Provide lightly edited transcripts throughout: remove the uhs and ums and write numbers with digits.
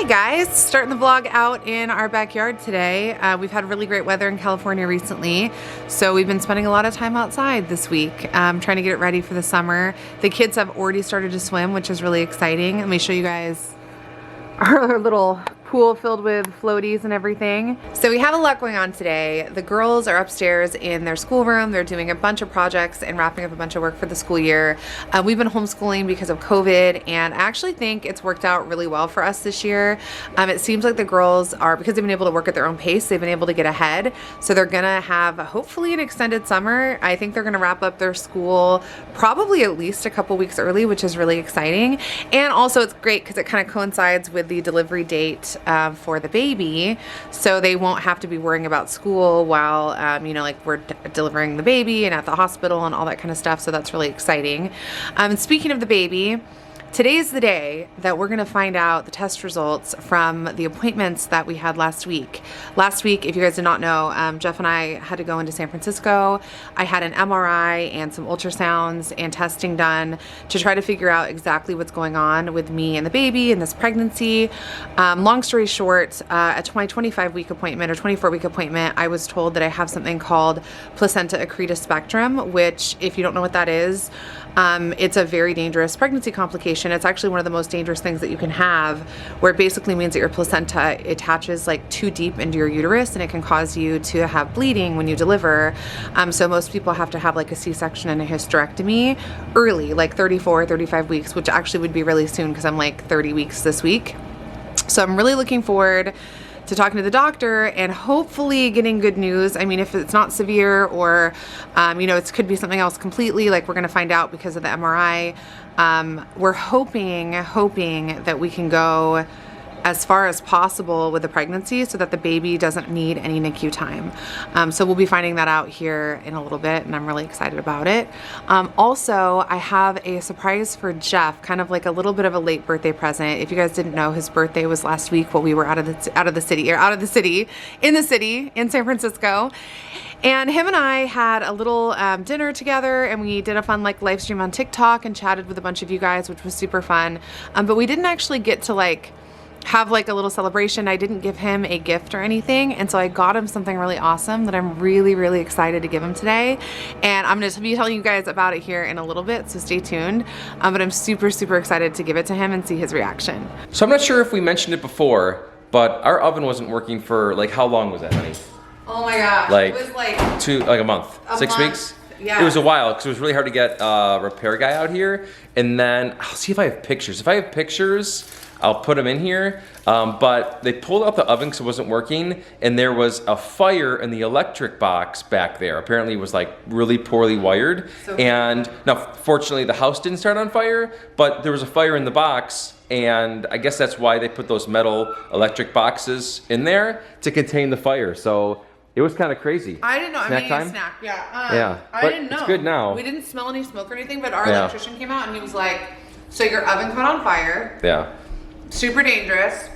Hey guys, starting the vlog out in our backyard today. We've had really great weather in California recently, so we've been spending a lot of time outside this week, trying to get it ready for the summer. The kids have already started to swim, which is really exciting. Let me show you guys our little pool filled with floaties and everything. So we have a lot going on today. The girls are upstairs in their schoolroom. They're doing a bunch of projects and wrapping up a bunch of work for the school year. We've been homeschooling because of COVID, and I actually think it's worked out really well for us this year. It seems like the girls are, because they've been able to work at their own pace, they've been able to get ahead. So they're gonna have hopefully an extended summer. I think they're gonna wrap up their school probably at least a couple weeks early, which is really exciting. And also it's great because it kind of coincides with the delivery date for the baby, so they won't have to be worrying about school while you know, like we're delivering the baby and at the hospital and all that kind of stuff. So that's really exciting. Speaking of the baby, today's the day that we're gonna find out the test results from the appointments that we had last week. Last week, if you guys did not know, Jeff and I had to go into San Francisco. I had an MRI and some ultrasounds and testing done to try to figure out exactly what's going on with me and the baby and this pregnancy. Long story short, at my 25-week appointment or 24-week appointment, I was told that I have something called placenta accreta spectrum, which, if you don't know what that is, it's a very dangerous pregnancy complication. It's actually one of the most dangerous things that you can have, where it basically means that your placenta attaches like too deep into your uterus, and it can cause you to have bleeding when you deliver. So most people have to have like a C-section and a hysterectomy early, like 34, 35 weeks, which actually would be really soon because I'm like 30 weeks this week. So I'm really looking forward to talking to the doctor and hopefully getting good news. I mean, if it's not severe or, you know, it could be something else completely, like we're gonna find out because of the MRI. We're hoping that we can go as far as possible with the pregnancy so that the baby doesn't need any NICU time. So we'll be finding that out here in a little bit, and I'm really excited about it. Also, I have a surprise for Jeff, kind of like a little bit of a late birthday present. If you guys didn't know, his birthday was last week while we were in San Francisco. And him and I had a little dinner together, and we did a fun like live stream on TikTok and chatted with a bunch of you guys, which was super fun. But we didn't actually get to like have like a little celebration. I didn't give him a gift or anything, and so I got him something really awesome that I'm really excited to give him today, and I'm going to be telling you guys about it here in a little bit, so stay tuned. But I'm super excited to give it to him and see his reaction. So I'm not sure if we mentioned it before, but our oven wasn't working for like, how long was that, honey? Oh my gosh, like, it was like a month, 6 weeks. Yeah. It was a while because it was really hard to get a repair guy out here. And then I'll see if I have pictures. If I have pictures, I'll put them in here. But they pulled out the oven because it wasn't working, and there was a fire in the electric box back there. Apparently it was like really poorly wired. And now fortunately the house didn't start on fire, but there was a fire in the box, and I guess that's why they put those metal electric boxes in there to contain the fire. So it was kind of crazy. I didn't know. Snack I mean, time? snack. Yeah. Yeah. I didn't know. It's good now. We didn't smell any smoke or anything, but our electrician came out and he was like, "So your oven caught on fire. Yeah. Super dangerous."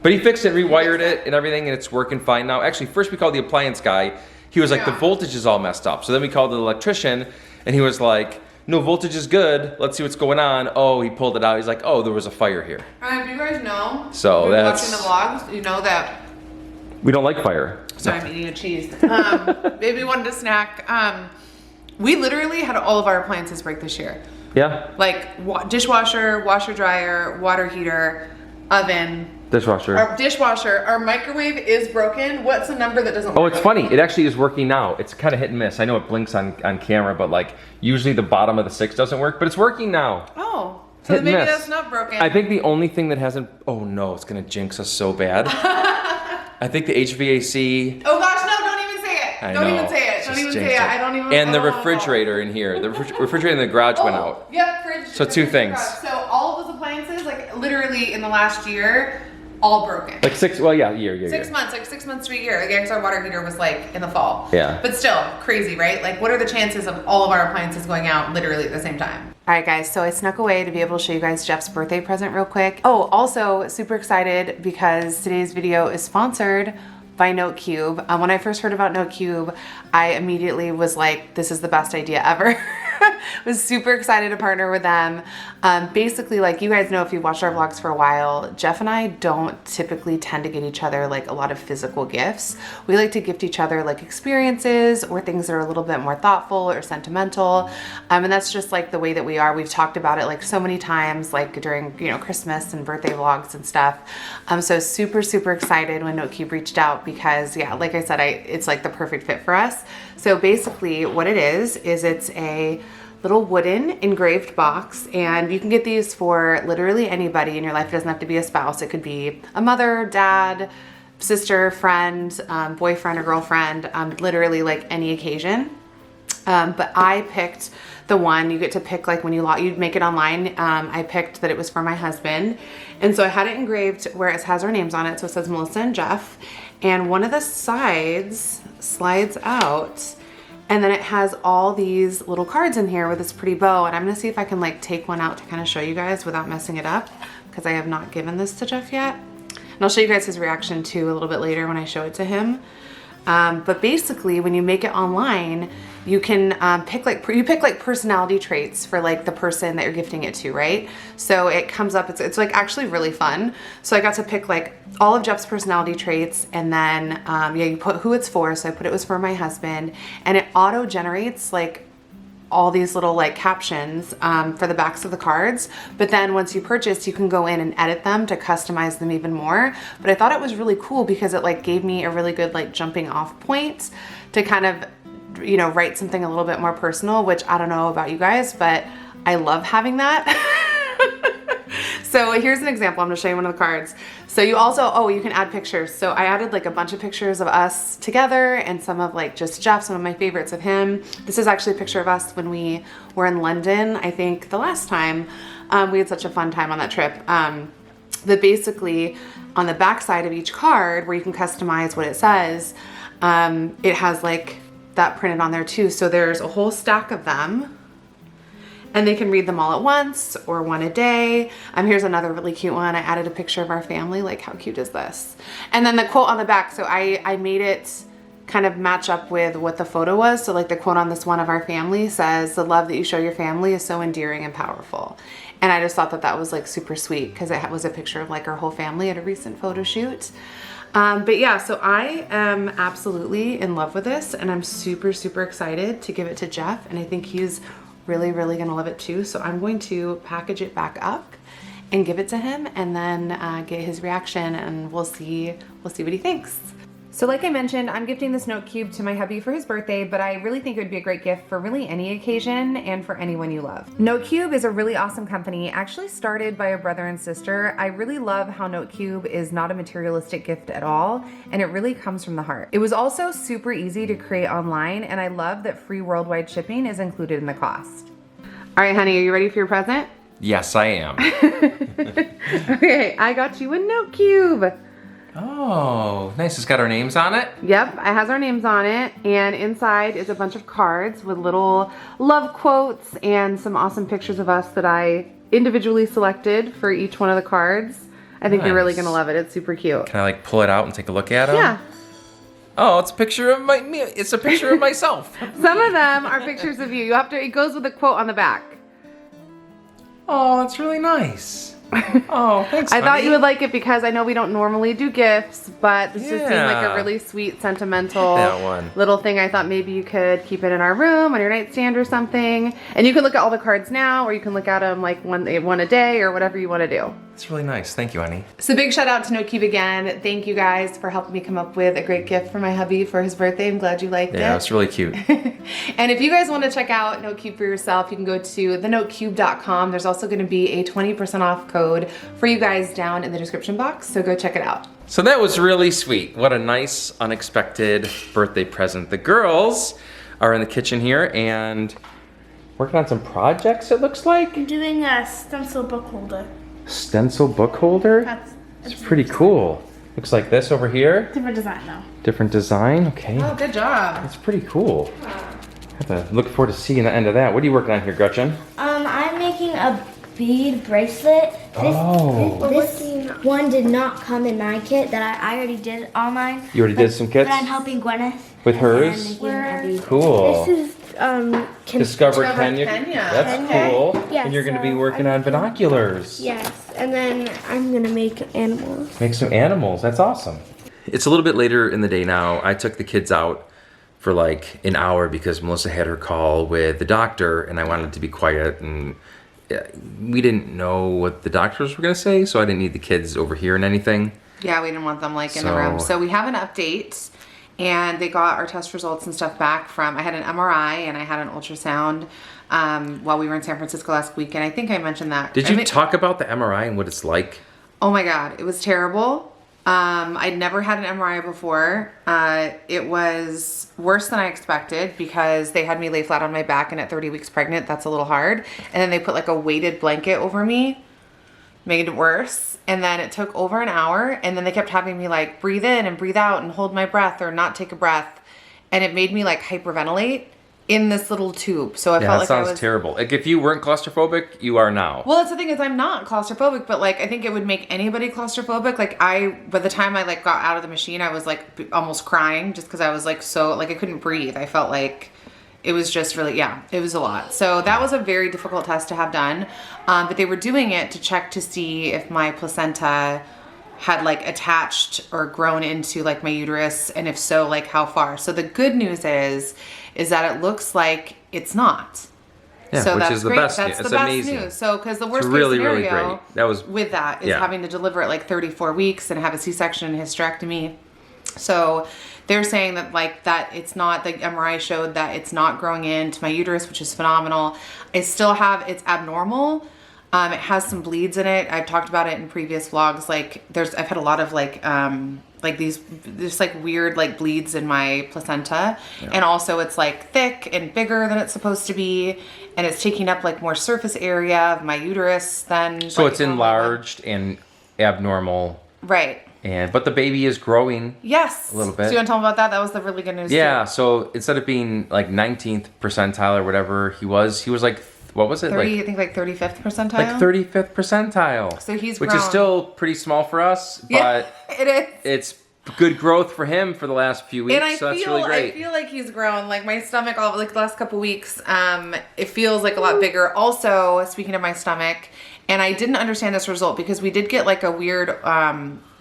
But he fixed it, rewired it, and everything, and it's working fine now. Actually, first we called the appliance guy. He was like, the voltage is all messed up. So then we called the electrician, and he was like, no, voltage is good. Let's see what's going on. Oh, he pulled it out. He's like, oh, there was a fire here. Do you guys know? So that's watching the vlogs, you know that we don't like fire. Sorry, I'm eating a cheese. Baby wanted a snack. We literally had all of our appliances break this year. Yeah. Like dishwasher, washer dryer, water heater, oven. Dishwasher. Our dishwasher. Our microwave is broken. What's the number that doesn't work? Oh, it's funny. It actually is working now. It's kind of hit and miss. I know it blinks on camera, but like usually the bottom of the 6 doesn't work, but it's working now. Oh. So then maybe that's not broken. I think the only thing that hasn't, oh no, it's gonna jinx us so bad. I think the HVAC. Oh gosh, no, don't even say it. Don't even say it. Don't even say it. I don't even. And the refrigerator in here. The refrigerator in the garage went out. Yep, fridge. So 2 things. So all of those appliances, like literally in the last year, all broken. Like 6, well yeah, year. 6 months, like 6 months to a year. Like our water heater was like in the fall. Yeah. But still, crazy, right? Like what are the chances of all of our appliances going out literally at the same time? All right guys, so I snuck away to be able to show you guys Jeff's birthday present real quick. Oh, also super excited because today's video is sponsored by NoteCube. When I first heard about NoteCube, I immediately was like, this is the best idea ever. Was super excited to partner with them. Basically, like you guys know if you've watched our vlogs for a while, Jeff and I don't typically tend to get each other like a lot of physical gifts. We like to gift each other like experiences or things that are a little bit more thoughtful or sentimental. And that's just like the way that we are. We've talked about it like so many times, like during, you know, Christmas and birthday vlogs and stuff. So super, super excited when NoteCube reached out because yeah, like I said, it's like the perfect fit for us. So basically what it is it's a little wooden engraved box, and you can get these for literally anybody in your life. It doesn't have to be a spouse. It could be a mother, dad, sister, friend, boyfriend or girlfriend, literally like any occasion. But I picked the one, you get to pick like when you make it online. I picked that it was for my husband. And so I had it engraved where it has our names on it. So it says Melissa and Jeff. And one of the sides slides out, and then it has all these little cards in here with this pretty bow. And I'm gonna see if I can like take one out to kind of show you guys without messing it up, because I have not given this to Jeff yet. And I'll show you guys his reaction too a little bit later when I show it to him. But basically when you make it online, you can pick like personality traits for like the person that you're gifting it to, right? So it comes up, it's like actually really fun. So I got to pick like all of Jeff's personality traits, and then yeah, you put who it's for. So I put it was for my husband, and it auto generates like all these little like captions for the backs of the cards. But then once you purchase, you can go in and edit them to customize them even more. But I thought it was really cool because it like gave me a really good like jumping off point to kind of, you know, write something a little bit more personal, which I don't know about you guys, but I love having that. So here's an example. I'm gonna show you one of the cards. So you also, oh, you can add pictures. So I added like a bunch of pictures of us together and some of like just Jeff, some of my favorites of him. This is actually a picture of us when we were in London, I think the last time. We had such a fun time on that trip. But basically on the back side of each card where you can customize what it says, it has like that printed on there too. So there's a whole stack of them, and they can read them all at once or one a day. Here's another really cute one. I added a picture of our family. Like, how cute is this? And then the quote on the back. So I made it kind of match up with what the photo was. So like the quote on this one of our family says, "The love that you show your family is so endearing and powerful." And I just thought that that was like super sweet because it was a picture of like our whole family at a recent photo shoot. But yeah, so I am absolutely in love with this, and I'm super, super excited to give it to Jeff. And I think he's really, really gonna love it too. So I'm going to package it back up and give it to him, and then get his reaction, and we'll see what he thinks. So like I mentioned, I'm gifting this NoteCube to my hubby for his birthday, but I really think it would be a great gift for really any occasion and for anyone you love. NoteCube is a really awesome company, actually started by a brother and sister. I really love how NoteCube is not a materialistic gift at all, and it really comes from the heart. It was also super easy to create online, and I love that free worldwide shipping is included in the cost. All right, honey, are you ready for your present? Yes, I am. Okay, I got you a NoteCube. Oh, nice. It's got our names on it? Yep, it has our names on it, and inside is a bunch of cards with little love quotes and some awesome pictures of us that I individually selected for each one of the cards. I think you're really gonna love it. It's super cute. Can I like pull it out and take a look at them? Yeah. Oh, it's a picture of me. It's a picture of myself. Some of them are pictures of you. You have to. It goes with a quote on the back. Oh, that's really nice. Oh, thanks, I thought you would like it because I know we don't normally do gifts, but this just seemed like a really sweet, sentimental little thing. I thought maybe you could keep it in our room on your nightstand or something. And you can look at all the cards now, or you can look at them like one a day or whatever you want to do. It's really nice. Thank you, honey. So big shout out to NoteCube again. Thank you guys for helping me come up with a great gift for my hubby for his birthday. I'm glad you liked it. Yeah, it's really cute. And if you guys want to check out NoteCube for yourself, you can go to thenotecube.com. There's also going to be a 20% off code for you guys down in the description box, so go check it out. So that was really sweet. What a nice, unexpected birthday present. The girls are in the kitchen here and working on some projects, it looks like. I'm doing a stencil book holder. Stencil book holder? It's pretty cool. Looks like this over here. Different design though. Different design, okay. Oh, good job. That's pretty cool. I have to look forward to seeing the end of that. What are you working on here, Gretchen? I'm making a bead bracelet. This one did not come in my kit that I already did all mine. You already did some kits? But I'm helping Gwyneth. With hers? And Cool. This is Discover Discover Kenya. Kenya. That's Kenya. cool. Yeah, And you're going to be so working on binoculars. Yes, and then I'm gonna make animals. Make some animals. That's awesome. It's a little bit later in the day now. I took the kids out for like an hour because Melissa had her call with the doctor and I wanted to be quiet, and we didn't know what the doctors were going to say, so I didn't need the kids overhearing anything. Yeah, we didn't want them like in the room. So we have an update, and they got our test results and stuff back from, I had an MRI and I had an ultrasound while we were in San Francisco last week, and I think I mentioned that. Did you talk about the MRI and what it's like? Oh my God, it was terrible. I'd never had an MRI before. It was worse than I expected because they had me lay flat on my back, and at 30 weeks pregnant, that's a little hard. And then they put like a weighted blanket over me, made it worse. And then it took over an hour, and then they kept having me like breathe in and breathe out and hold my breath or not take a breath. And it made me like hyperventilate in this little tube. So I felt like that sounds terrible. Like if you weren't claustrophobic, you are now. Well, that's the thing, is I'm not claustrophobic, but like I think it would make anybody claustrophobic. Like by the time I like got out of the machine, I was like almost crying just because I was like so like I couldn't breathe. I felt like it was just really, it was a lot. So that was a very difficult test to have done. But they were doing it to check to see if my placenta had like attached or grown into like my uterus, and if so, like how far. So the good news is that it looks like it's not. Yeah, so which that's is the great. best. That's It's the best amazing. news. So because the worst really, case really scenario great. That was with that is having to deliver at like 34 weeks and have a C-section and hysterectomy. So they're saying that like that it's not, the MRI showed that it's not growing into my uterus, which is phenomenal. I still have, it's abnormal. It has some bleeds in it. I've talked about it in previous vlogs. Like I've had a lot of like these, there's like weird like bleeds in my placenta. Yeah. And also it's like thick and bigger than it's supposed to be. And it's taking up like more surface area of my uterus than. So it's enlarged and abnormal. Right. But the baby is growing. Yes. A little bit. So you want to tell them about that? That was the really good news. Yeah. Too. So instead of being like 19th percentile or whatever he was like, what was it? 30, I think like 35th percentile. Like 35th percentile. So he's which grown. is still pretty small for us, but yeah, it is. It's good growth for him for the last few weeks. And so that's really great. I feel like he's grown. Like my stomach, all like the last couple weeks, it feels like a lot bigger. Also, speaking of my stomach, and I didn't understand this result because we did get like a weird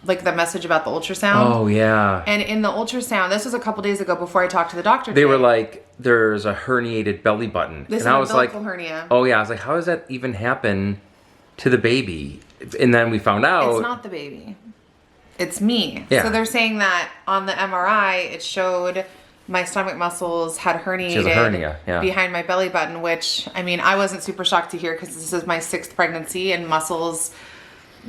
like the message about the ultrasound. Oh yeah. And in the ultrasound, this was a couple days ago before I talked to the doctor. They were like, "There's a herniated belly button," This and I was like, hernia. "Oh yeah." I was like, "How does that even happen to the baby?" And then we found out it's not the baby. It's me. Yeah. So they're saying that on the MRI, it showed my stomach muscles had herniated She has a hernia, yeah. behind my belly button, which, I mean, I wasn't super shocked to hear because this is my 6th pregnancy and muscles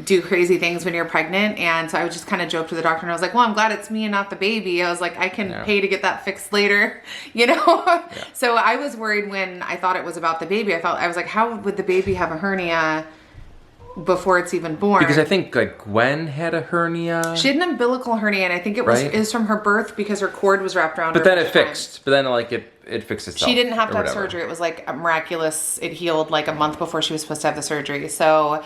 do crazy things when you're pregnant. And so I was just kind of joked with the doctor and I was like, well, I'm glad it's me and not the baby. I was like, I can pay to get that fixed later, you know? Yeah. So I was worried when I thought it was about the baby. I was like, how would the baby have a hernia before it's even born? Because I think like Gwen had a hernia. She had an umbilical hernia, and I think it was from her birth because her cord was wrapped around her. But then it fixed. But then like it fixed itself. She didn't have to have surgery. It was like miraculous. It healed like a month before she was supposed to have the surgery. So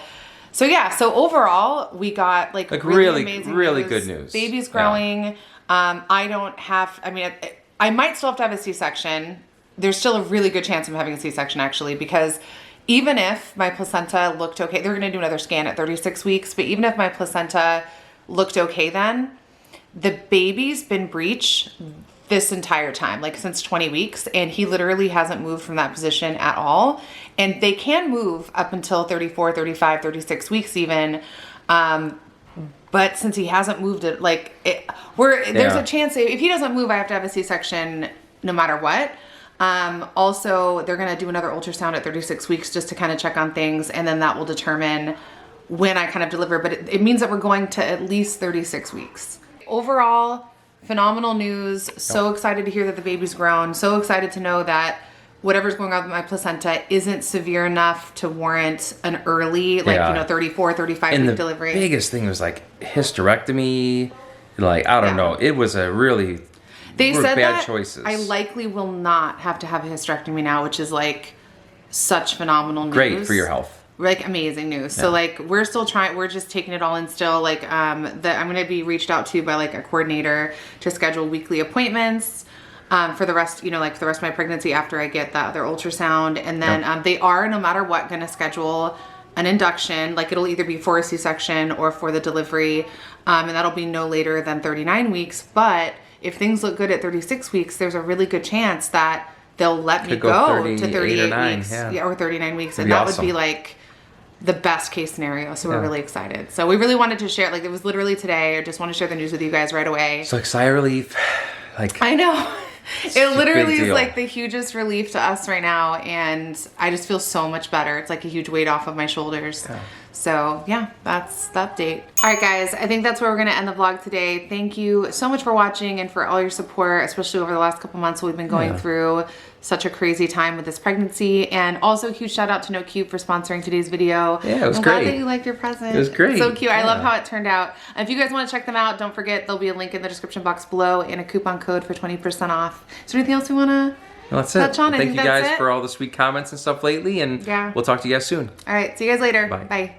yeah. So overall, we got like really amazing news. Good news. Baby's growing. Yeah. I might still have to have a C-section. There's still a really good chance of having a C-section actually, because even if my placenta looked okay, they're going to do another scan at 36 weeks, but even if my placenta looked okay then, the baby's been breech this entire time, like since 20 weeks, and he literally hasn't moved from that position at all. And they can move up until 34, 35, 36 weeks even. But since he hasn't moved it, there's a chance if he doesn't move, I have to have a C-section no matter what. Also, they're going to do another ultrasound at 36 weeks just to kind of check on things. And then that will determine when I kind of deliver. But it means that we're going to at least 36 weeks. Overall, phenomenal news. So excited to hear that the baby's grown. So excited to know that whatever's going on with my placenta isn't severe enough to warrant an early, 34, 35 week delivery. The biggest thing was like hysterectomy. Like, I don't know. It was a really... They said bad that choices. I likely will not have to have a hysterectomy now, which is like such phenomenal news. Great for your health. Like amazing news. Yeah. So like we're still trying, we're just taking it all in still. Like I'm going to be reached out to by like a coordinator to schedule weekly appointments. for the rest, like for the rest of my pregnancy after I get that other ultrasound. And then they are, no matter what, going to schedule an induction. Like it'll either be for a C-section or for the delivery. And that'll be no later than 39 weeks. But if things look good at 36 weeks, there's a really good chance that they'll let me go to 38 weeks. Yeah, or 39 weeks. And that would be like the best case scenario. So we're really excited. So we really wanted to share, like it was literally today. I just want to share the news with you guys right away. So like sigh of relief. Like I know. It literally is like the hugest relief to us right now, and I just feel so much better. It's like a huge weight off of my shoulders. Yeah. So yeah, that's the update. All right guys, I think that's where we're gonna end the vlog today. Thank you so much for watching and for all your support, especially over the last couple months we've been going through such a crazy time with this pregnancy. And also huge shout out to No Cube for sponsoring today's video. Yeah, it was I'm great. glad that you liked your present. It was great. So cute. I love how it turned out. If you guys want to check them out, don't forget there'll be a link in the description box below and a coupon code for 20% off. Is there anything else we want to touch on? Thank you guys for all the sweet comments and stuff lately, and we'll talk to you guys soon. All right, see you guys later. Bye. Bye.